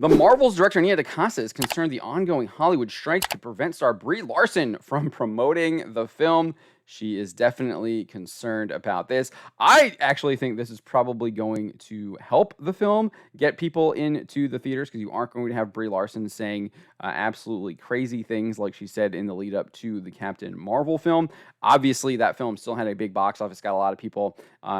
The Marvel's director Nia DaCosta is concerned the ongoing Hollywood strikes could prevent star Brie Larson from promoting the film. She is definitely concerned about this. I actually think this is probably going to help the film get people into the theaters because you aren't going to have Brie Larson saying absolutely crazy things like she said in the lead up to the Captain Marvel film. Obviously, that film still had a big box office, got a lot of people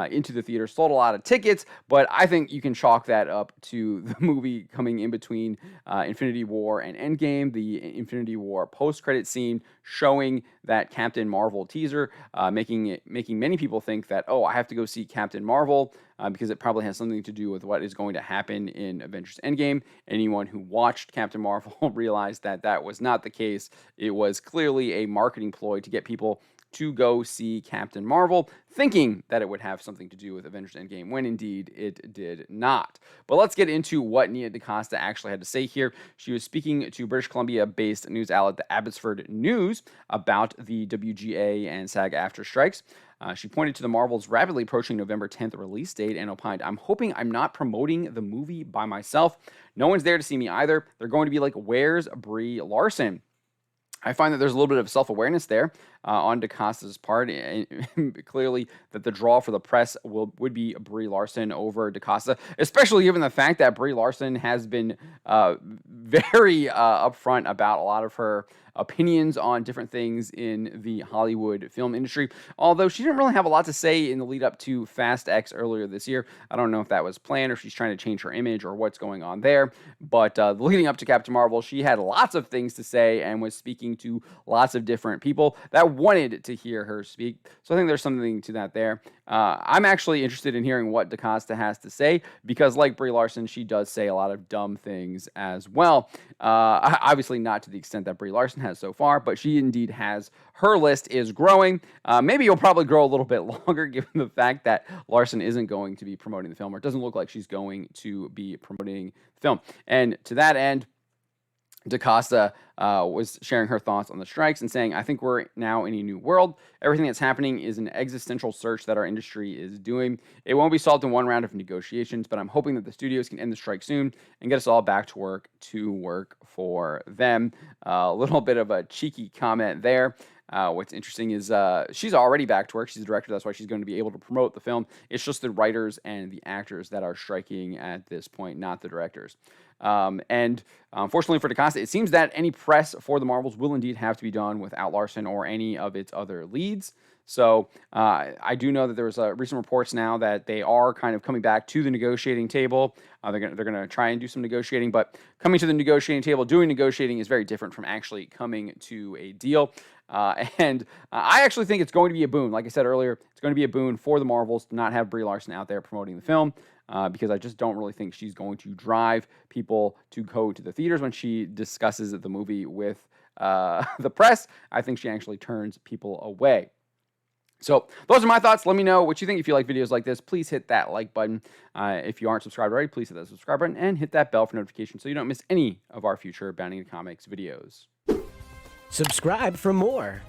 into the theater, sold a lot of tickets, but I think you can chalk that up to the movie coming in between Infinity War and Endgame, the Infinity War post-credit scene showing that Captain Marvel teaser, making many people think that, oh, I have to go see Captain Marvel because it probably has something to do with what is going to happen in Avengers Endgame. Anyone who watched Captain Marvel realized that that was not the case. It was clearly a marketing ploy to get people to go see Captain Marvel, thinking that it would have something to do with Avengers Endgame, when indeed it did not. But let's get into what Nia DaCosta actually had to say here. She was speaking to British Columbia-based news outlet the Abbotsford News about the WGA and SAG-AFTRA strikes. She pointed to the Marvel's rapidly approaching November 10th release date and opined, "I'm hoping I'm not promoting the movie by myself. No one's there to see me either. They're going to be like, where's Brie Larson?" I find that there's a little bit of self-awareness there on DaCosta's part. Clearly, that the draw for the press would be Brie Larson over DaCosta, especially given the fact that Brie Larson has been very upfront about a lot of her opinions on different things in the Hollywood film industry. Although she didn't really have a lot to say in the lead up to Fast X earlier this year. I don't know if that was planned or if she's trying to change her image or what's going on there. But leading up to Captain Marvel, she had lots of things to say and was speaking to lots of different people that wanted to hear her speak. So I think there's something to that there. I'm actually interested in hearing what DaCosta has to say because, like Brie Larson, she does say a lot of dumb things as well. Obviously, not to the extent that Brie Larson has so far, but she indeed has. Her list is growing. Maybe it'll probably grow a little bit longer given the fact that Larson isn't going to be promoting the film, or it doesn't look like she's going to be promoting the film. And to that end, DaCosta was sharing her thoughts on the strikes and saying, "I think we're now in a new world. Everything that's happening is an existential search that our industry is doing. It won't be solved in one round of negotiations, but I'm hoping that the studios can end the strike soon and get us all back to work for them." A little bit of a cheeky comment there. What's interesting is she's already back to work. She's the director. That's why she's going to be able to promote the film. It's just the writers and the actors that are striking at this point, not the directors. And unfortunately for DaCosta, it seems that any press for the Marvels will indeed have to be done without Larson or any of its other leads. So I do know that there was recent reports now that they are kind of coming back to the negotiating table. They're gonna try and do some negotiating, but coming to the negotiating table, doing negotiating is very different from actually coming to a deal. And I actually think it's going to be a boon. Like I said earlier, it's going to be a boon for the Marvels to not have Brie Larson out there promoting the film. Because I just don't really think she's going to drive people to go to the theaters when she discusses the movie with the press. I think she actually turns people away. So those are my thoughts. Let me know what you think. If you like videos like this, please hit that like button. If you aren't subscribed already, please hit that subscribe button and hit that bell for notifications so you don't miss any of our future Bounding into Comics videos. Subscribe for more.